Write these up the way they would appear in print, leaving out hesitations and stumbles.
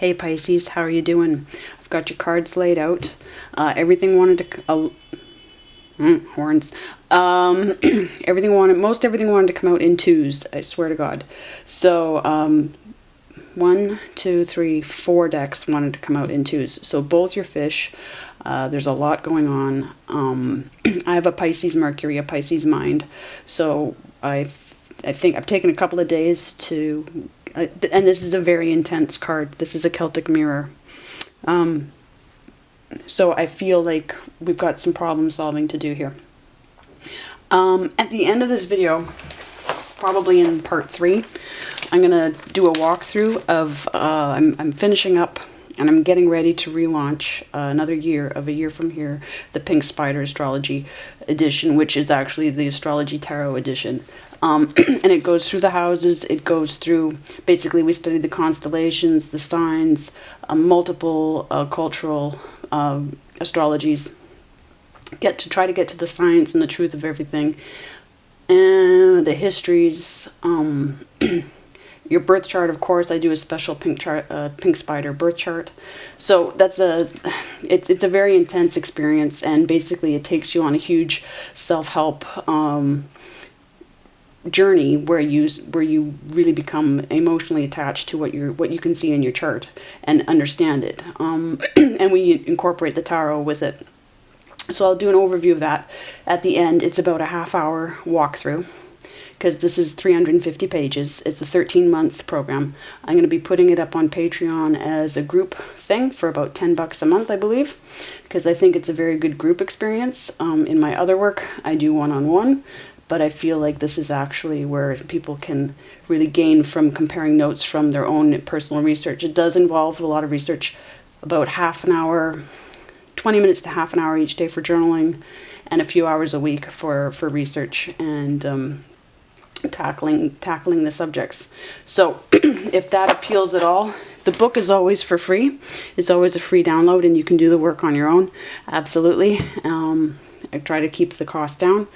Hey Pisces, how are you doing? I've got your cards laid out. Everything wanted to horns. Everything wanted to come out in twos. I swear to God. So 1, 2, 3, 4 decks wanted to come out in twos. So both your fish. There's a lot going on. I have a Pisces Mercury, a Pisces mind. So I think I've taken a couple of days to. And this is a very intense card. This is a Celtic mirror. So I feel like we've got some problem solving to do here. At the end of this video, probably in part 3, I'm going to do a walkthrough of, I'm finishing up and I'm getting ready to relaunch another year of A Year From Here, the Pink Spider Astrology edition, which is actually the Astrology Tarot edition. And it goes through the houses, it goes through, basically we study the constellations, the signs, multiple cultural astrologies, try to get to the science and the truth of everything, and the histories, your birth chart, of course. I do a special pink spider birth chart. So that's it's a very intense experience, and basically it takes you on a huge self-help journey where you really become emotionally attached to what you can see in your chart and understand it. And we incorporate the tarot with it. So I'll do an overview of that at the end. It's about a half-hour walkthrough because this is 350 pages. It's a 13-month program. I'm going to be putting it up on Patreon as a group thing for about $10 a month, I believe, because I think it's a very good group experience. In my other work, I do one-on-one. But I feel like this is actually where people can really gain from comparing notes from their own personal research. It does involve a lot of research, about half an hour, 20 minutes to half an hour each day for journaling, and a few hours a week for research and tackling the subjects. So if that appeals at all, the book is always for free. It's always a free download, and you can do the work on your own. Absolutely. I try to keep the cost down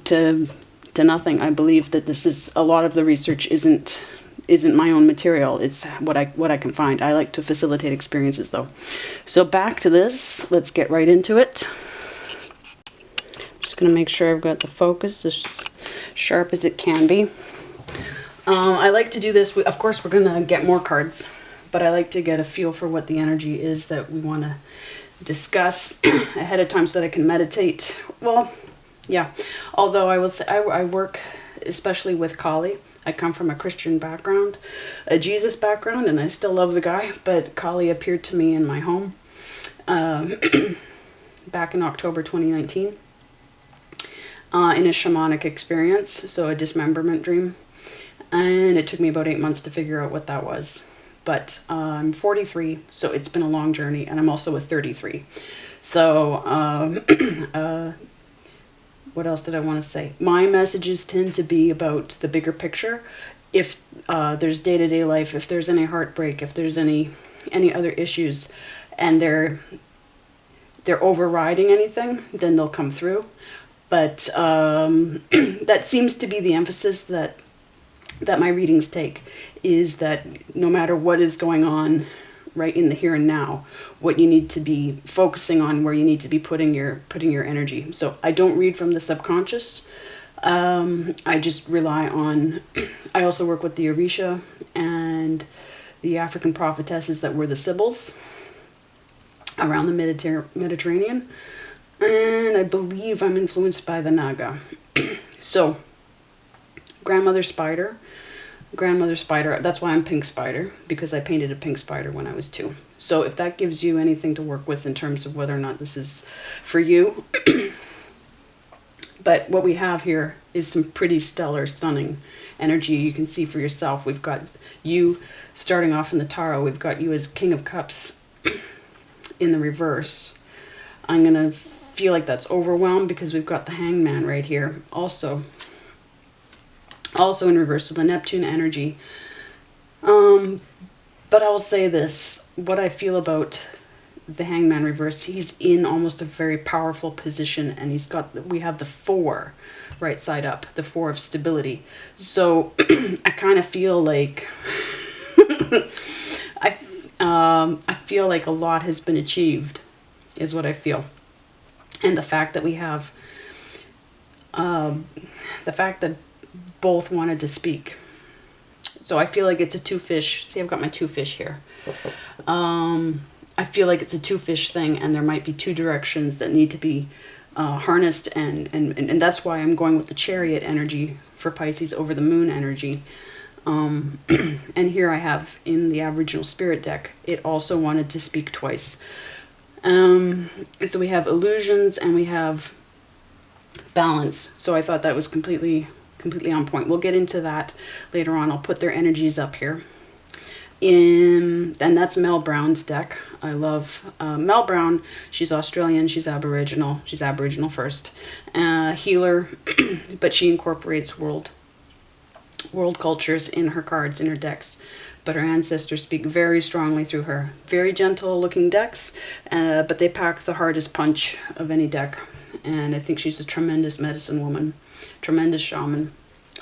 to nothing. I believe that this is a lot of the research isn't my own material. It's what I can find. I like to facilitate experiences though. So back to this. Let's get right into it. Just gonna make sure I've got the focus as sharp as it can be. I like to do this. Of course, we're gonna get more cards, but I like to get a feel for what the energy is that we want to discuss ahead of time so that I can meditate. Well, yeah, although I will say I work especially with Kali. I come from a Christian background, a Jesus background, and I still love the guy, but Kali appeared to me in my home back in October 2019 in a shamanic experience, so a dismemberment dream, and it took me about 8 months to figure out what that was. But I'm 43, so it's been a long journey, and I'm also a 33. So what else did I want to say? My messages tend to be about the bigger picture. If there's day-to-day life, if there's any heartbreak, if there's any other issues, and they're overriding anything, then they'll come through. But that seems to be the emphasis that my readings take, is that no matter what is going on right in the here and now, what you need to be focusing on, where you need to be putting your energy. So I don't read from the subconscious. I just rely on, I also work with the Orisha and the African prophetesses that were the Sibyls around the Mediterranean. And I believe I'm influenced by the Naga. So grandmother spider, that's why I'm pink spider, because I painted a pink spider when I was 2. So if that gives you anything to work with in terms of whether or not this is for you. But what we have here is some pretty stellar, stunning energy. You can see for yourself. We've got you starting off in the tarot. We've got you as King of Cups in the reverse. I'm going to feel like that's overwhelmed because we've got the Hangman right here also in reverse, so the Neptune energy. But I will say this, what I feel about the Hangman reverse, he's in almost a very powerful position, and we have the 4 right side up, the 4 of stability. So I kind of feel like I feel like a lot has been achieved, is what I feel. And the fact that we have, the fact that both wanted to speak. So I feel like it's a two fish. See, I've got my two fish here. I feel like it's a two fish thing, and there might be two directions that need to be harnessed, and that's why I'm going with the Chariot energy for Pisces over the Moon energy. And here I have in the Aboriginal Spirit deck, it also wanted to speak twice. So we have illusions and we have balance. So I thought that was completely on point. We'll get into that later on. I'll put their energies up here. And that's Mel Brown's deck. I love Mel Brown. She's Australian. She's Aboriginal. She's Aboriginal first. Healer, but she incorporates world cultures in her cards, in her decks. But her ancestors speak very strongly through her. Very gentle looking decks, but they pack the hardest punch of any deck. And I think she's a tremendous medicine woman, tremendous shaman.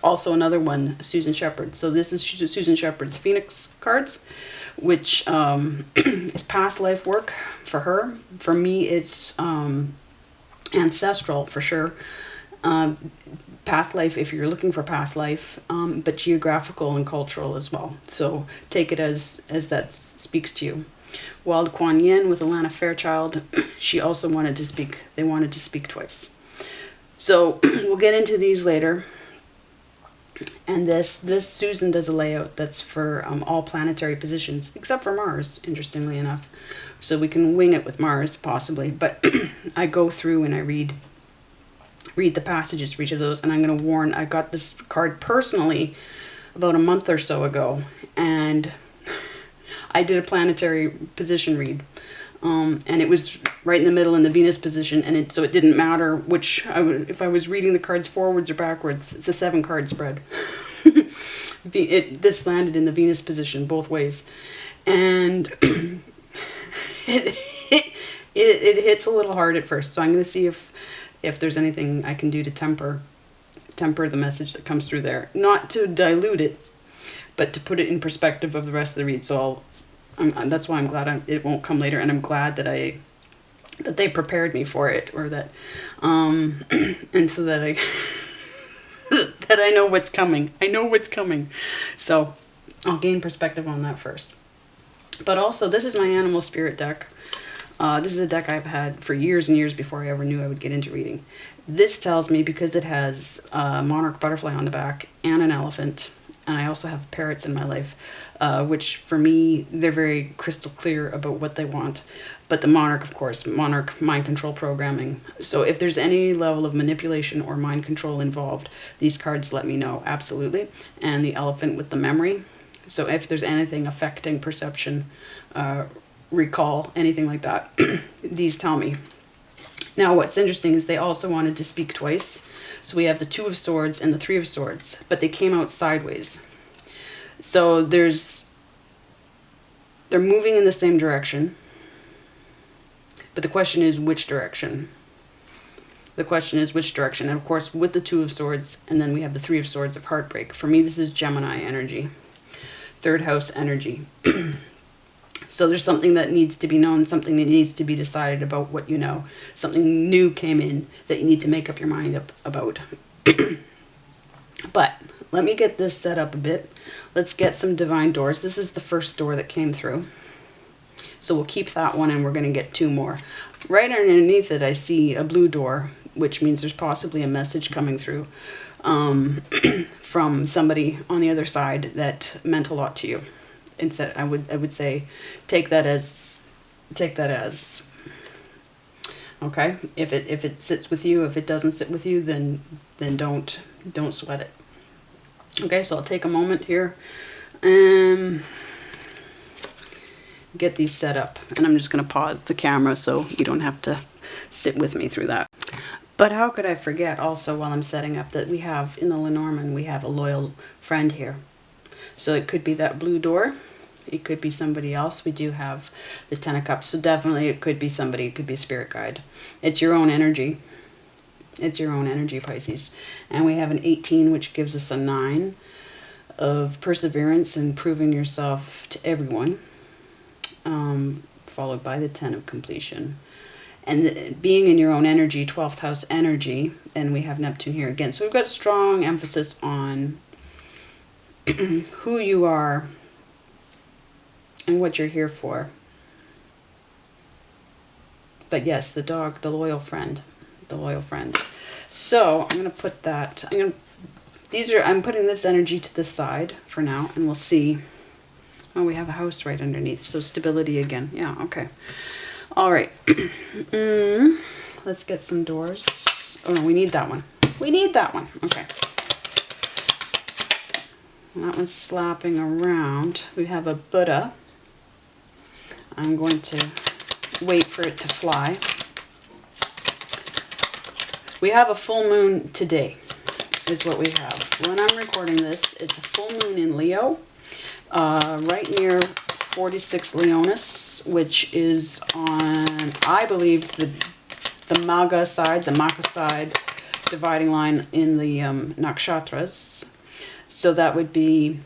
Also another one, Susan Shepherd. So this is Susan Shepherd's Phoenix cards, which is past life work for her. For me, it's ancestral for sure. Past life, if you're looking for past life, but geographical and cultural as well. So take it as that speaks to you. Wild Kuan Yin with Alana Fairchild, she also wanted to speak. They wanted to speak twice. So we'll get into these later. And this Susan does a layout that's for all planetary positions, except for Mars, interestingly enough. So we can wing it with Mars, possibly. But I go through and I read the passages for each of those. And I'm going to warn, I got this card personally about a month or so ago. And I did a planetary position read. And it was right in the middle in the Venus position, and so it didn't matter which, if I was reading the cards forwards or backwards. It's a 7-card spread. This landed in the Venus position both ways, and it hits a little hard at first. So I'm going to see if there's anything I can do to temper the message that comes through there, not to dilute it, but to put it in perspective of the rest of the read. So that's why I'm glad it won't come later, and I'm glad that they prepared me for it, or that and so that that I know what's coming. I know what's coming. So I'll gain perspective on that first. But also, this is my animal spirit deck. This is a deck I've had for years and years before I ever knew I would get into reading. This tells me, because it has a monarch butterfly on the back and an elephant, and I also have parrots in my life, which for me, they're very crystal clear about what they want. But the monarch, of course, mind control programming. So if there's any level of manipulation or mind control involved, these cards let me know, absolutely. And the elephant with the memory. So if there's anything affecting perception, recall, anything like that, these tell me. Now what's interesting is they also wanted to speak twice. So we have the 2 of Swords and the 3 of Swords, but they came out sideways. So they're moving in the same direction, but the question is which direction. The question is which direction. And of course, with the 2 of Swords, and then we have the 3 of Swords of heartbreak. For me, this is Gemini energy, 3rd house energy. So there's something that needs to be known, something that needs to be decided about what you know. Something new came in that you need to make up your mind about. But let me get this set up a bit. Let's get some divine doors. This is the first door that came through. So we'll keep that one, and we're going to get 2 more. Right underneath it, I see a blue door, which means there's possibly a message coming through from somebody on the other side that meant a lot to you. Instead, I would say, take that as okay. If it sits with you, if it doesn't sit with you, then don't sweat it. Okay, so I'll take a moment here and get these set up, and I'm just going to pause the camera so you don't have to sit with me through that. But how could I forget also, while I'm setting up, that we have in the Lenormand, we have a loyal friend here. So it could be that blue door. It could be somebody else. We do have the 10 of Cups. So definitely it could be somebody. It could be a spirit guide. It's your own energy. It's your own energy, Pisces. And we have an 18, which gives us a 9 of perseverance and proving yourself to everyone. followed by the 10 of completion. And being in your own energy, 12th house energy, and we have Neptune here again. So we've got strong emphasis on who you are and what you're here for. But yes, the dog, the loyal friend, the loyal friend. So I'm going to put that, I'm putting this energy to the side for now, and we'll see. Oh, we have a house right underneath. So stability again. Yeah, okay. All right. Let's get some doors. Oh, no, we need that one. We need that one. Okay. That one's slapping around. We have a Buddha. I'm going to wait for it to fly. We have a full moon today, is what we have. When I'm recording this, it's a full moon in Leo, right near 46 Leonis, which is on, I believe, the Maga side, the Maka side, dividing line in the Nakshatras. So that would be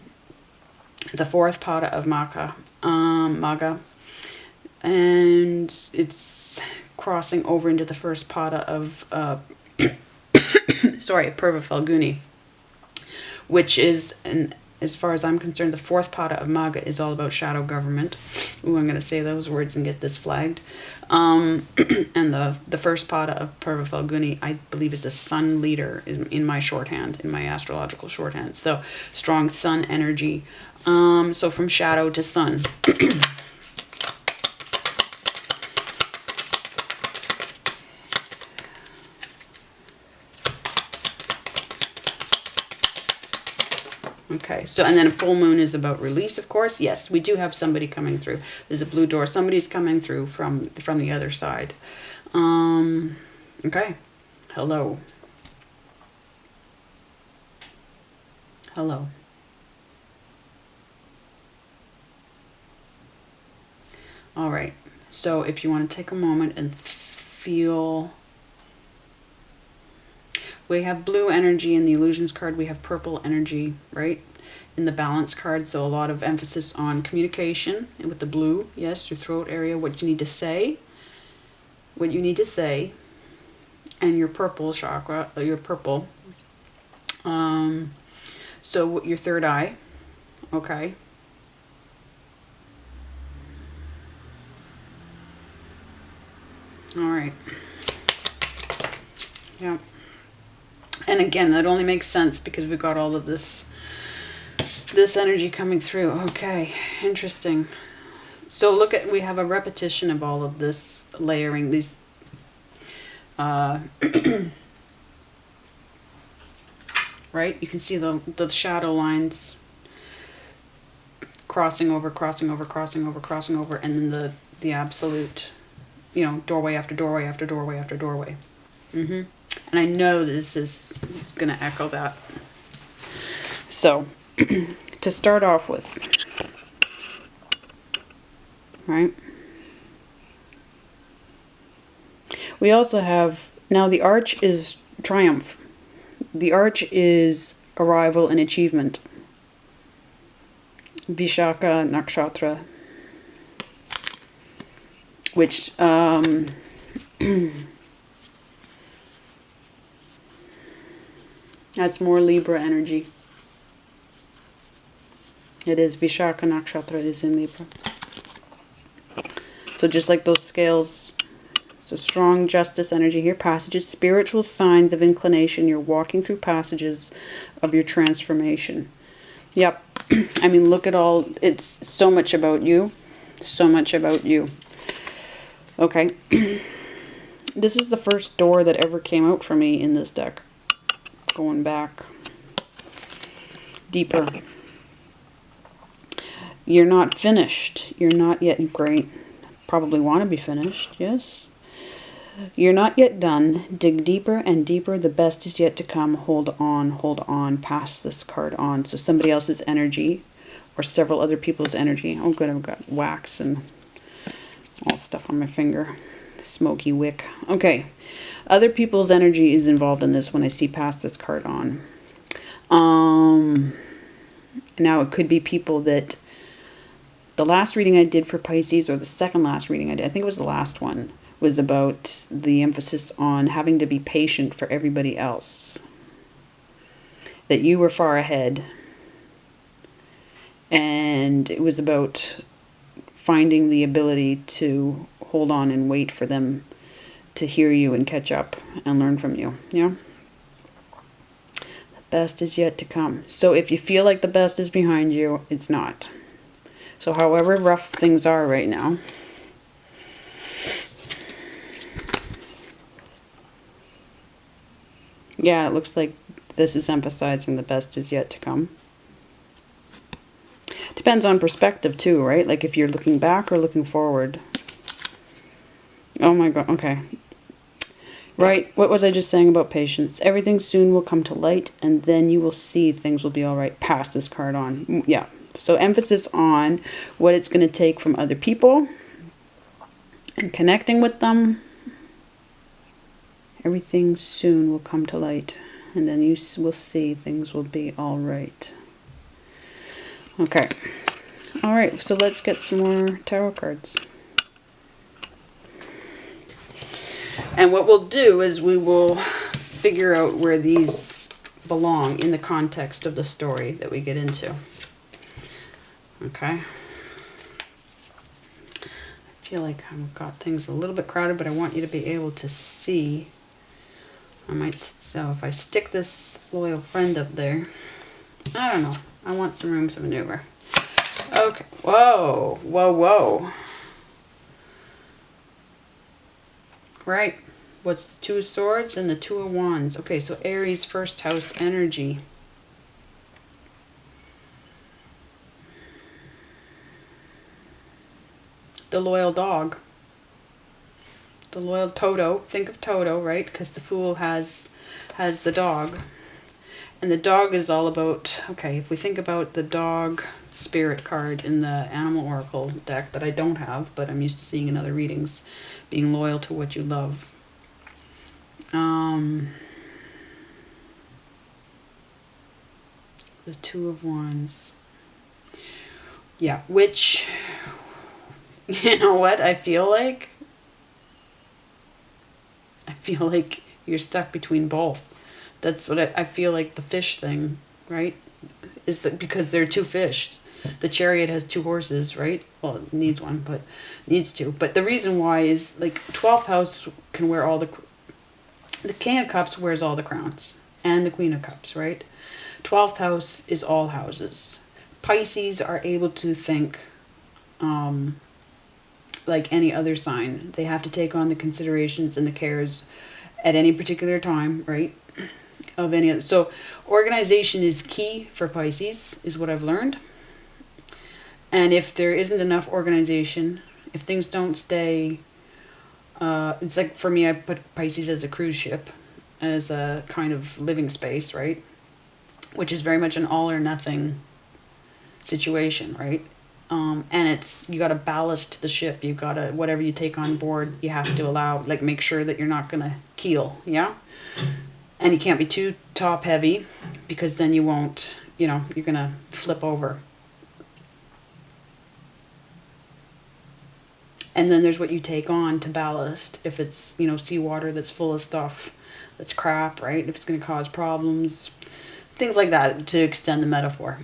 the 4th Pada of Maga. And it's crossing over into the 1st Pada of, Purva Falguni, which is, as far as I'm concerned, the 4th Pada of Maga is all about shadow government. Ooh, I'm going to say those words and get this flagged. And the 1st Pada of Purva Falguni, I believe, is the sun leader in my shorthand, in my astrological shorthand. So strong sun energy. So from shadow to sun. Okay, so, and then a full moon is about release, of course. Yes, we do have somebody coming through. There's a blue door. Somebody's coming through from the other side. Okay. Hello. Hello. All right. So if you want to take a moment and feel... We have blue energy in the illusions card. We have purple energy, right, in the balance card. So a lot of emphasis on communication. And with the blue, yes, your throat area, what you need to say. What you need to say. And your purple chakra, your purple. So your third eye. Okay. All right. Yeah. And again, that only makes sense because we've got all of this energy coming through. Okay, interesting. So look at, we have a repetition of all of this layering, these right? You can see the shadow lines crossing over, crossing over, crossing over, crossing over, and then the absolute, you know, doorway after doorway after doorway after doorway. And I know this is going to echo that. So, to start off with, right? We also have, now the arch is triumph. The arch is arrival and achievement. Vishaka Nakshatra, which, that's more Libra energy. It is. Vishaka Nakshatra is in Libra. So just like those scales, so strong justice energy here. Passages, spiritual signs of inclination. You're walking through passages of your transformation. Yep. I mean, look at all. It's so much about you. So much about you. Okay. This is the first door that ever came out for me in this deck. Going back deeper. You're not finished. You're not yet great. Probably want to be finished, yes. You're not yet done. Dig deeper and deeper. The best is yet to come. Hold on. Pass this card on. So somebody else's energy or several other people's energy. Oh good, I've got wax and all stuff on my finger. Smoky wick. Okay. Other people's energy is involved in this when I see pass this card on. Now it could be people that The last reading I did for Pisces, or the second last reading I did, I think it was the last one, was about the emphasis on having to be patient for everybody else. That you were far ahead. And it was about finding the ability to hold on and wait for them to hear you and catch up and learn from you. Yeah? The best is yet to come. So if you feel like the best is behind you, it's not. So however rough things are right now, yeah, it looks like this is emphasizing the best is yet to come. Depends on perspective too, right? Like if you're looking back or looking forward. Oh my God, okay. Right, what was I just saying about patience? Everything soon will come to light, and then you will see things will be all right. Pass this card on. Yeah, so emphasis on what it's going to take from other people and connecting with them. Everything soon will come to light, and then you will see things will be all right. Okay. All right, so let's get some more tarot cards. And what we'll do is we will figure out where these belong in the context of the story that we get into. Okay. I feel like I've got things a little bit crowded, but I want you to be able to see. So if I stick this loyal friend up there, I don't know. I want some room to maneuver. Okay. Whoa. Whoa, whoa. Right. What's the Two of Swords and the Two of Wands? Okay, so Aries, first house energy. The loyal dog. The loyal Toto. Think of Toto, right? Because the Fool has the dog. And the dog is all about, okay, if we think about the dog spirit card in the Animal Oracle deck that I don't have, but I'm used to seeing in other readings, being loyal to what you love. The Two of Wands. Yeah, which, you know what, I feel like you're stuck between both. That's what I feel like the fish thing, right? Is that because there are two fish. The Chariot has two horses, right? Well, it needs one, but needs two. But the reason why is, like, 12th house can wear all the King of Cups wears all the crowns. And the Queen of Cups, right? 12th house is all houses. Pisces are able to think like any other sign. They have to take on the considerations and the cares at any particular time, right? Of any other. So organization is key for Pisces, is what I've learned. And if there isn't enough organization, if things don't stay, it's like, for me, I put Pisces as a cruise ship, as a kind of living space, right? Which is very much an all or nothing situation, right? And it's, you got to ballast the ship. You got to, whatever you take on board, you have to allow, like, make sure that you're not going to keel, yeah? And you can't be too top heavy, because then you won't, you know, you're going to flip over. And then there's what you take on to ballast. If it's, you know, seawater that's full of stuff that's crap, right? If it's going to cause problems, things like that, to extend the metaphor.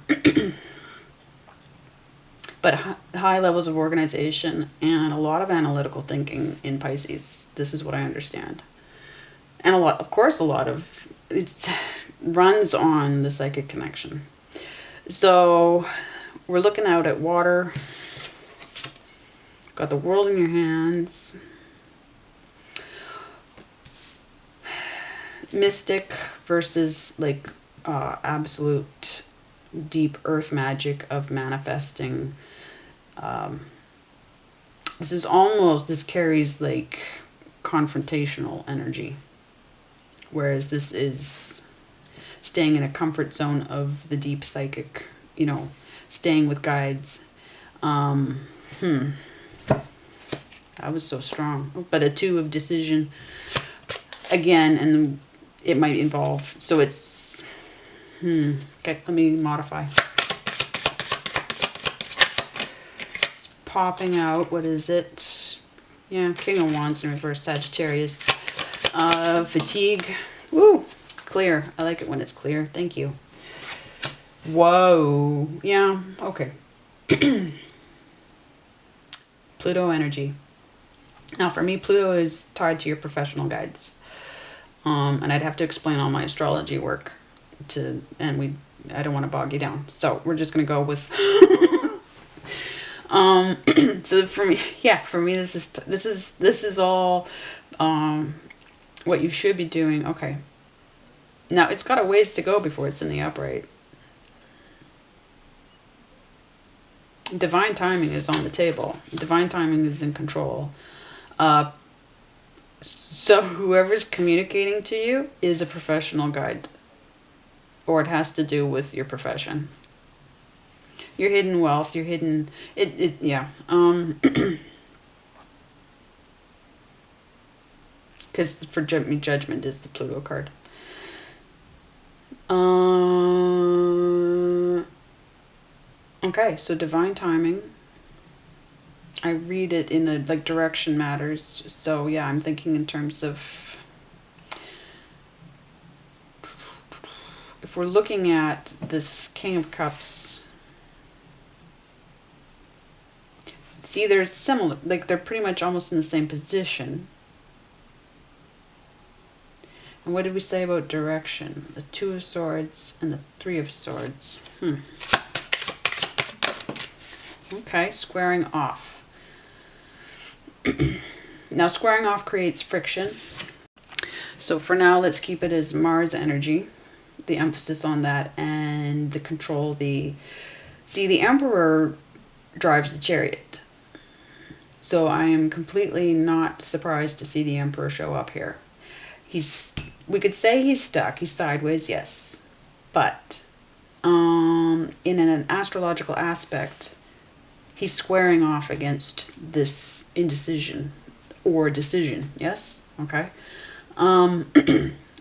But high levels of organization and a lot of analytical thinking in Pisces. This is what I understand. And a lot, of course, it runs on the psychic connection. So we're looking out at water. Got the world in your hands. Mystic versus, like, absolute deep earth magic of manifesting. This carries, like, confrontational energy. Whereas this is staying in a comfort zone of the deep psychic, you know, staying with guides. That was so strong. But a 2 of decision, again, and it might involve, so it's, okay, let me modify. popping out. What is it? Yeah, King of Wands in reverse, Sagittarius. Fatigue. Woo! Clear. I like it when it's clear. Thank you. Whoa. Yeah, okay. Pluto energy. Now for me, Pluto is tied to your professional guides. And I'd have to explain all my astrology work I don't want to bog you down. So we're just going to go with so for me, this is all what you should be doing. Okay. Now it's got a ways to go before it's in the upright. Divine timing is on the table. Divine timing is in control. So whoever's communicating to you is a professional guide, or it has to do with your profession. Your hidden wealth, your hidden yeah. Because for judgment is the Pluto card. Okay, so divine timing. I read it in a, like, direction matters. So yeah, I'm thinking in terms of, if we're looking at this King of Cups, see, they're similar, like they're pretty much almost in the same position. And what did we say about direction? The Two of Swords and the Three of Swords. Okay, squaring off. Now, squaring off creates friction. So for now, let's keep it as Mars energy. The emphasis on that and the control. See, the Emperor drives the chariot. So I am completely not surprised to see the Emperor show up here. We could say he's stuck. He's sideways, yes. But in an astrological aspect, he's squaring off against this indecision or decision, yes? Okay.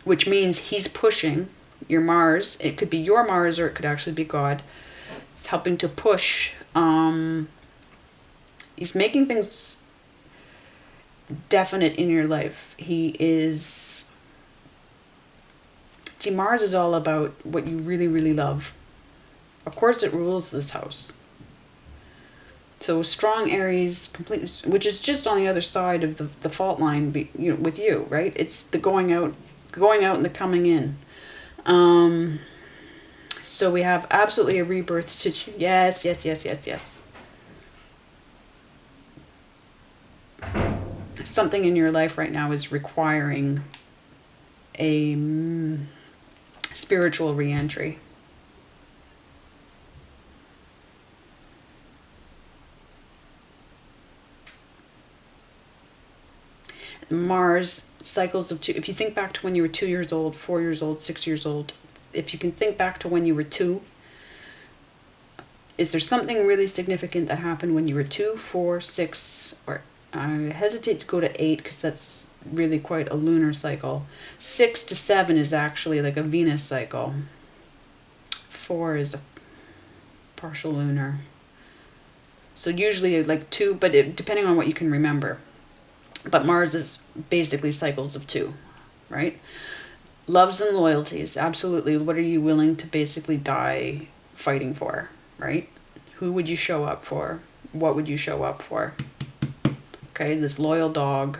Which means he's pushing your Mars. It could be your Mars or it could actually be God. It's helping to push. He's making things definite in your life. He is... See, Mars is all about what you really, really love. Of course, it rules this house. So strong Aries, completely, which is just on the other side of the fault line, with you, right? It's the going out and the coming in. So we have absolutely a rebirth situation. Yes. Something in your life right now is requiring a spiritual re-entry. Mars cycles of two. If you think back to when you were 2 years old, 4 years old, 6 years old, if you can think back to when you were 2, is there something really significant that happened when you were 2, 4, 6, or I hesitate to go to 8 because that's really quite a lunar cycle. 6 to 7 is actually like a Venus cycle. 4 is a partial lunar. So usually like 2, but depending on what you can remember. But Mars is basically cycles of 2, right? Loves and loyalties, absolutely. What are you willing to basically die fighting for, right? Who would you show up for? What would you show up for? Okay, this loyal dog.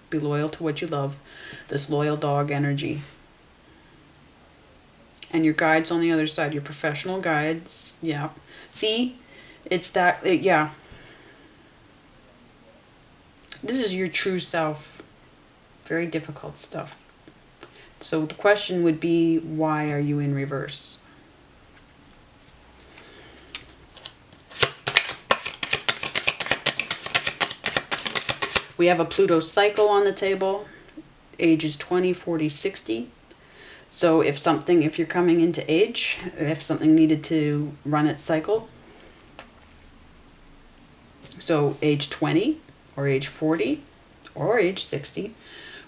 Be loyal to what you love. This loyal dog energy. And your guides on the other side, your professional guides. Yeah. See? It's that, yeah. This is your true self. Very difficult stuff. So the question would be, why are you in reverse? We have a Pluto cycle on the table. Ages 20, 40, 60. So if you're coming into age, if something needed to run its cycle. So age 20. Or age 40, or age 60,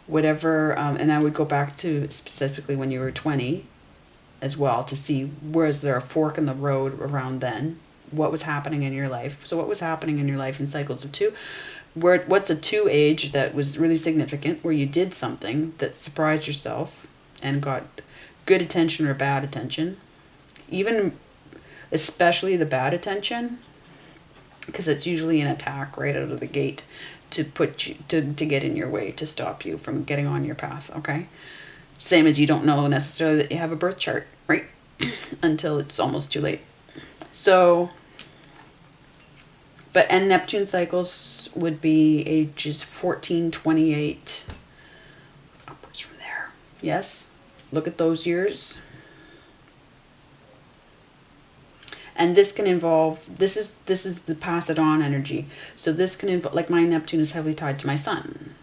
whatever, and I would go back to specifically when you were 20 as well to see, where is there a fork in the road around then? what was happening in your life. So what was happening in your life in cycles of 2? What's a 2 age that was really significant, where you did something that surprised yourself and got good attention or bad attention, even especially the bad attention, because it's usually an attack right out of the gate to put you to get in your way, to stop you from getting on your path. Okay, same as you don't know necessarily that you have a birth chart, right? Until it's almost too late. So, and Neptune cycles would be ages 14, 28 upwards from there. Yes, look at those years. And this can involve, this is the pass it on energy. So this can involve, like my Neptune is heavily tied to my sun.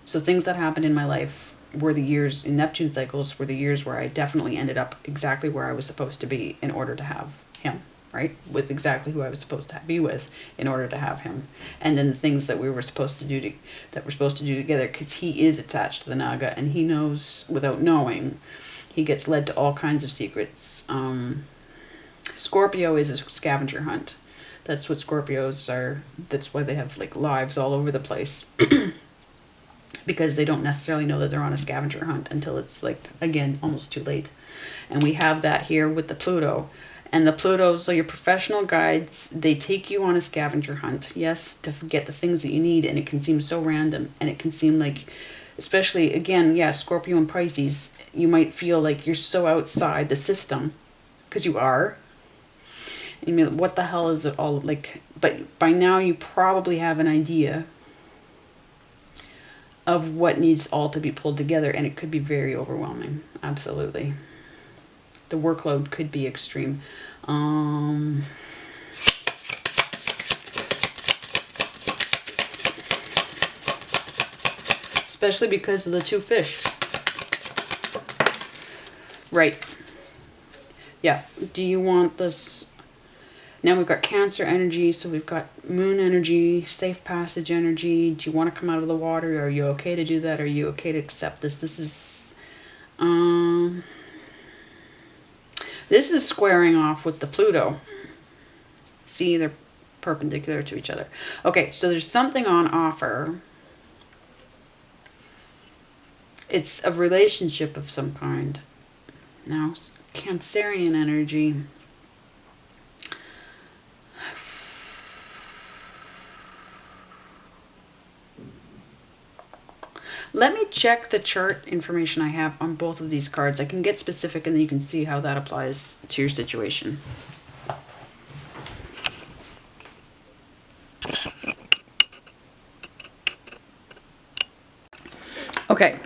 So things that happened in my life were the years in Neptune cycles, were the years where I definitely ended up exactly where I was supposed to be in order to have him, right? With exactly who I was supposed to be with in order to have him. And then the things that we were supposed to do together, because he is attached to the Naga, and he knows without knowing. He gets led to all kinds of secrets. Scorpio is a scavenger hunt. That's what Scorpios are. That's why they have like lives all over the place. Because they don't necessarily know that they're on a scavenger hunt until it's like, again, almost too late. And we have that here with the Pluto. And the Pluto, so your professional guides, they take you on a scavenger hunt, yes, to get the things that you need. And it can seem so random. And it can seem like, especially, again, yeah, Scorpio and Pisces, you might feel like you're so outside the system, because you are. You mean, what the hell is it all like? But by now you probably have an idea of what needs all to be pulled together, and it could be very overwhelming. Absolutely. The workload could be extreme. Especially because of the 2 fish. Right. Yeah. Do you want this? Now we've got Cancer energy, so we've got Moon energy, safe passage energy. Do you want to come out of the water? Are you okay to do that? Are you okay to accept this? This is squaring off with the Pluto. See, they're perpendicular to each other. Okay, so there's something on offer. It's a relationship of some kind. Now, Cancerian energy. Let me check the chart information I have on both of these cards. I can get specific and then you can see how that applies to your situation. Okay,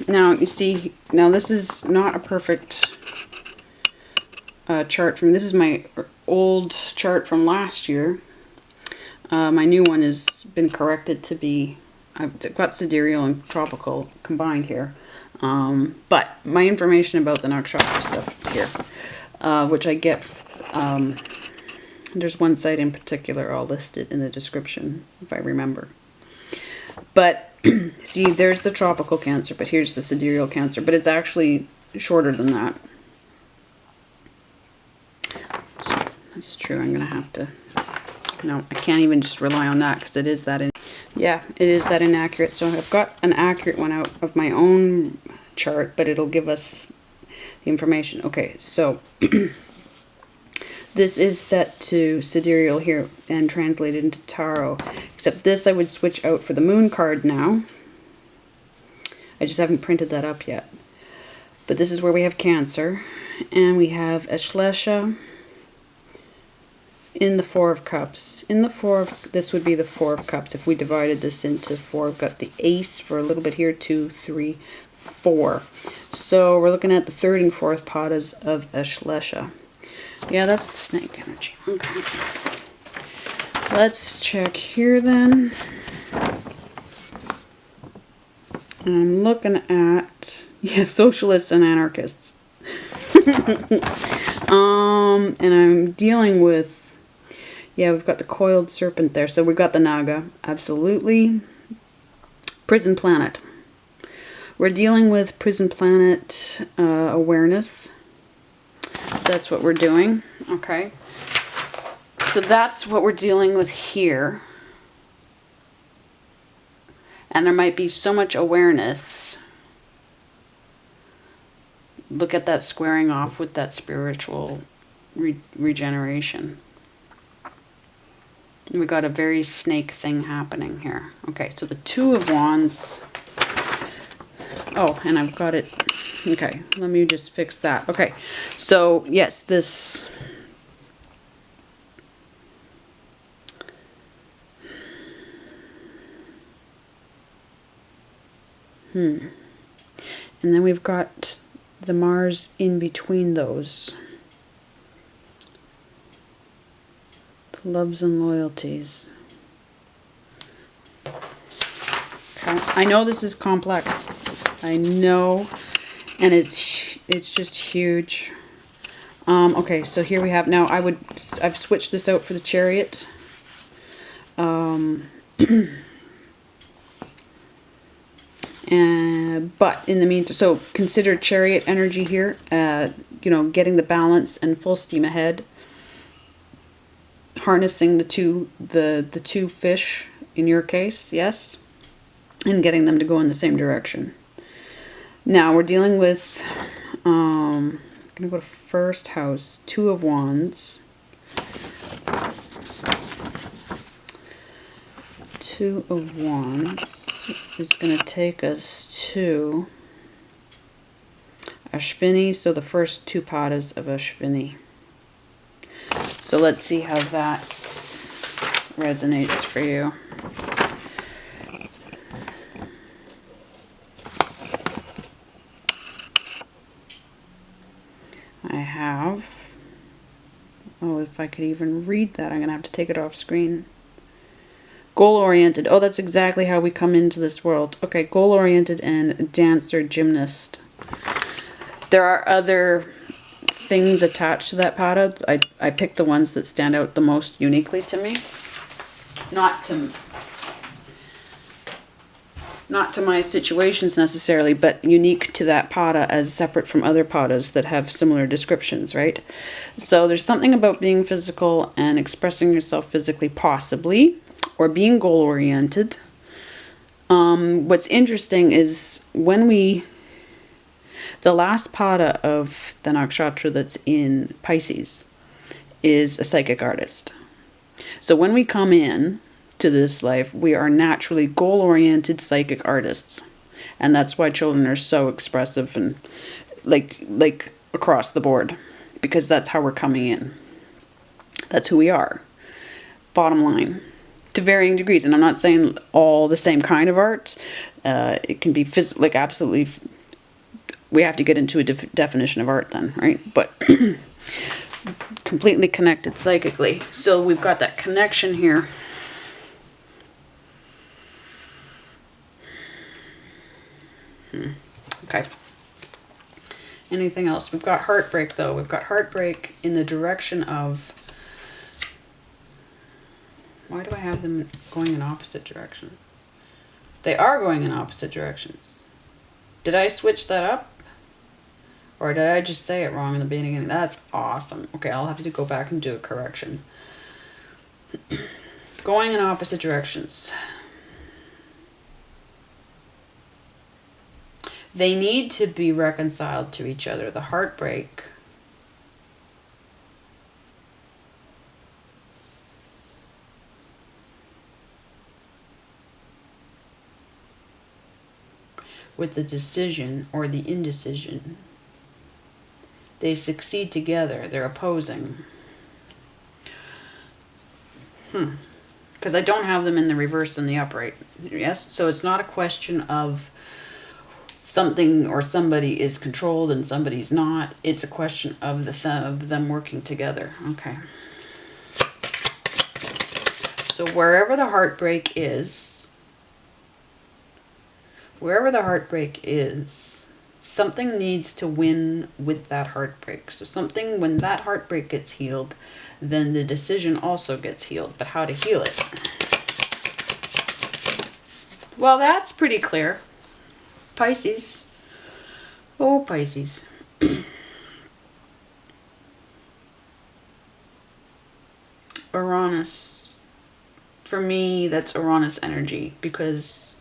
now you see, now this is not a perfect chart from, this is my old chart from last year. My new one has been corrected to be, I've got sidereal and tropical combined here. But my information about the nakshatra stuff is here, which I get, there's one site in particular all listed in the description, if I remember. But, see, there's the tropical Cancer, but here's the sidereal Cancer, but it's actually shorter than that. So, that's true, I'm going to have to, no, I can't even just rely on that, because it is that, yeah, it is that inaccurate. So I've got an accurate one out of my own chart, but it'll give us the information. Okay, so this is set to sidereal here and translated into tarot, except this I would switch out for the moon card now. I just haven't printed that up yet. But this is where we have Cancer, and we have Ashlesha in the 4 of Cups. In the 4 of, this would be the 4 of Cups. If we divided this into 4, we've got the Ace for a little bit here, 2, 3, 4. So we're looking at the 3rd and 4th Padas of Ashlesha. Yeah, that's the snake energy. Okay. Let's check here then. I'm looking at, yeah, socialists and anarchists. And I'm dealing with, yeah, we've got the coiled serpent there. So we've got the Naga, absolutely. Prison planet. We're dealing with prison planet awareness. That's what we're doing. Okay. So that's what we're dealing with here. And there might be so much awareness. Look at that squaring off with that spiritual regeneration. We got a very snake thing happening here. Okay, so the Two of Wands. Oh, and I've got it. Okay, let me just fix that. Okay, so yes, this... And then we've got the Mars in between those. The loves and loyalties. Okay. I know this is complex. I know, and it's just huge. Okay, so here we have now. I've switched this out for the Chariot. But in the meantime, so consider Chariot energy here, you know, getting the balance and full steam ahead, harnessing the two fish in your case, yes, and getting them to go in the same direction. Now we're dealing with, I'm gonna go to first house, Two of Wands. Two of Wands is going to take us to Ashvini, so the first two padas of Ashvini. So let's see how that resonates for you. I have, oh, if I could even read that, I'm going to have to take it off screen. Goal-oriented. Oh, that's exactly how we come into this world. Okay, goal-oriented and dancer, gymnast. There are other things attached to that pada. I picked the ones that stand out the most uniquely to me. Not to my situations necessarily, but unique to that pada as separate from other padas that have similar descriptions, right? So there's something about being physical and expressing yourself physically, possibly, or being goal-oriented. What's interesting is when the last pada of the nakshatra that's in Pisces is a psychic artist. So when we come in to this life, we are naturally goal-oriented psychic artists. And that's why children are so expressive and like across the board, because that's how we're coming in. That's who we are. Bottom line. To varying degrees, and I'm not saying all the same kind of art. It can be like absolutely. We have to get into a definition of art then, right? But completely connected psychically. So we've got that connection here. Okay. Anything else? We've got heartbreak though. We've got heartbreak in the direction of. Why do I have them going in opposite directions? They are going in opposite directions. Did I switch that up? Or did I just say it wrong in the beginning? That's awesome. Okay, I'll have to go back and do a correction. Going in opposite directions. They need to be reconciled to each other. The heartbreak with the decision or the indecision. They succeed together. They're opposing. Because I don't have them in the reverse and the upright. Yes? So it's not a question of something or somebody is controlled and somebody's not. It's a question of them working together. Okay. So wherever the heartbreak is, something needs to win with that heartbreak. So something, when that heartbreak gets healed, then the decision also gets healed. But how to heal it? Well, that's pretty clear. Pisces. Oh, Pisces. Uranus. For me, that's Uranus energy, because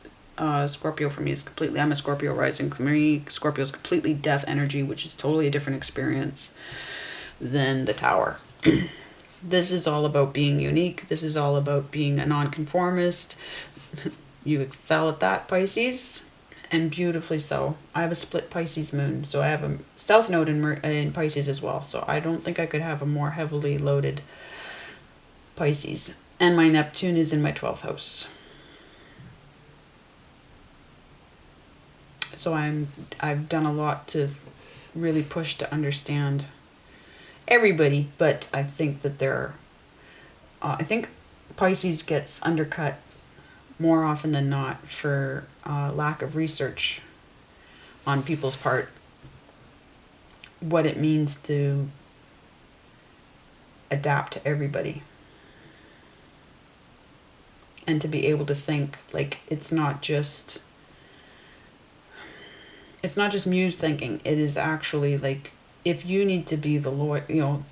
Scorpio for me is completely, I'm a Scorpio rising. For me, Scorpio is completely death energy, which is totally a different experience than the Tower. This is all about being unique. This is all about being a nonconformist. You excel at that, Pisces, and beautifully so. I have a split Pisces moon, so I have a south node in Pisces as well. So I don't think I could have a more heavily loaded Pisces. And my Neptune is in my 12th house. So I've done a lot to really push to understand everybody, but I think that I think Pisces gets undercut more often than not for lack of research on people's part, what it means to adapt to everybody and to be able to think like it's not just muse thinking. It is actually like, if you need to be the lawyer, you know,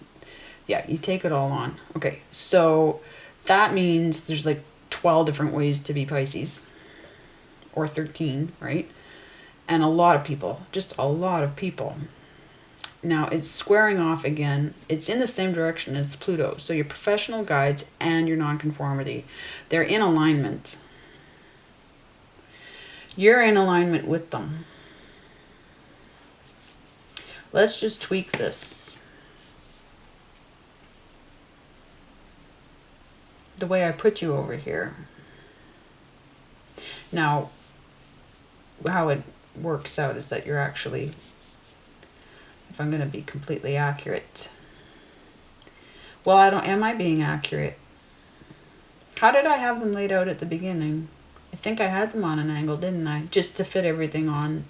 yeah, you take it all on. Okay, so that means there's like 12 different ways to be Pisces, or 13, right? And a lot of people, just a lot of people. Now it's squaring off again. It's in the same direction as Pluto. So your professional guides and your nonconformity, they're in alignment. You're in alignment with them. Let's just tweak this. The way I put you over here. Now, how it works out is that you're actually, if I'm going to be completely accurate. Well, am I being accurate? How did I have them laid out at the beginning? I think I had them on an angle, didn't I? Just to fit everything on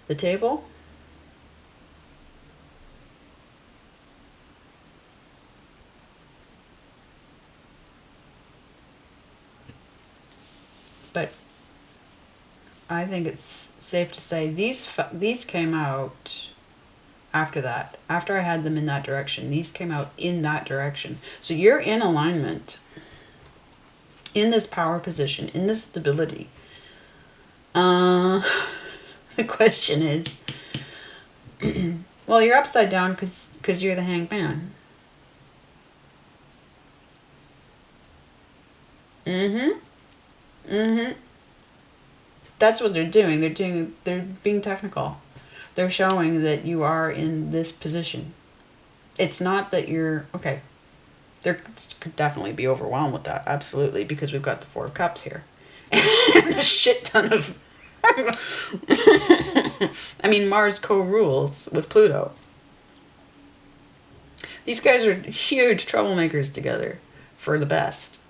the table. But I think it's safe to say these came out after that. After I had them in that direction, these came out in that direction. So you're in alignment, in this power position, in this stability. The question is, well, you're upside down because you're the Hanged Man. That's what they're doing. They're being technical. They're showing that you are in this position. It's not that you're, okay, there could definitely be overwhelmed with that, absolutely, because we've got the Four of Cups here. And a shit ton of, I mean, Mars co-rules with Pluto. These guys are huge troublemakers together for the best.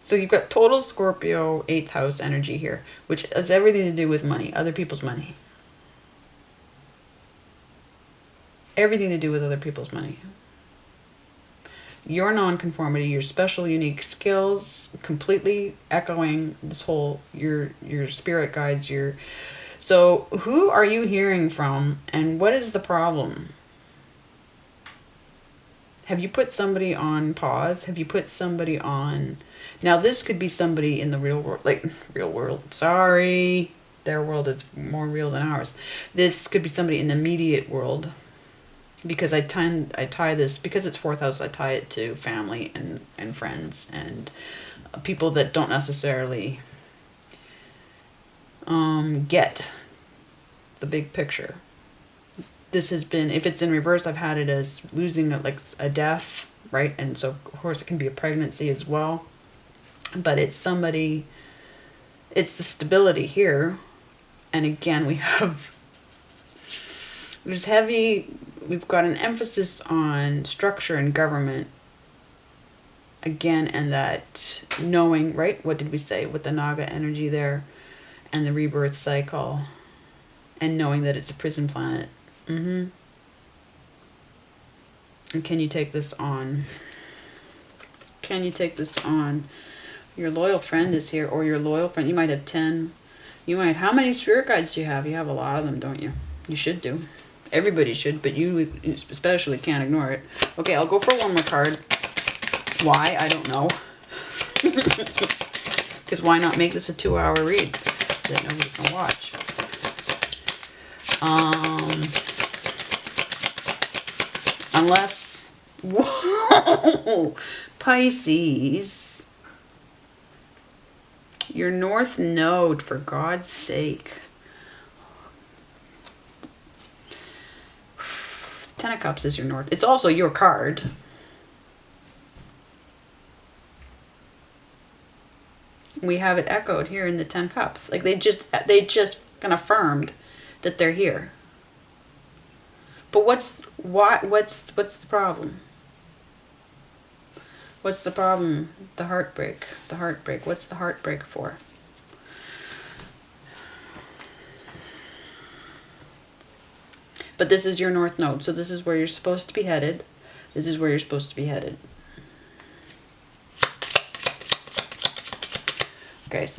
So you've got total Scorpio 8th house energy here, which has everything to do with money, other people's money. Everything to do with other people's money. Your nonconformity, your special, unique skills, completely echoing this whole, your spirit guides, so who are you hearing from and what is the problem? Have you put somebody on pause? Have you put somebody on... Now, this could be somebody in the real world, sorry. Their world is more real than ours. This could be somebody in the immediate world. Because I tie this, because it's 4th house, I tie it to family and friends and people that don't necessarily get the big picture. This has been, if it's in reverse, I've had it as losing a death, right? And so, of course, it can be a pregnancy as well. But it's somebody, it's the stability here. And again, we've got an emphasis on structure and government. Again, and that knowing, right? What did we say with the Naga energy there? And the rebirth cycle. And knowing that it's a prison planet. And can you take this on? Can you take this on? Your loyal friend is here, or your loyal friend. You might have 10. You might. How many spirit guides do you have? You have a lot of them, don't you? You should do. Everybody should, but you especially can't ignore it. Okay, I'll go for one more card. Why? I don't know. Because why not make this a 2-hour read that nobody can watch? Unless, whoa, Pisces, your North Node, for God's sake. Ten of Cups is your North. It's also your card. We have it echoed here in the 10 Cups. Like they just confirmed that they're here. But what's the problem? What's the problem? The heartbreak. The heartbreak. What's the heartbreak for? But this is your North Node, so this is where you're supposed to be headed. This is where you're supposed to be headed. Okay, so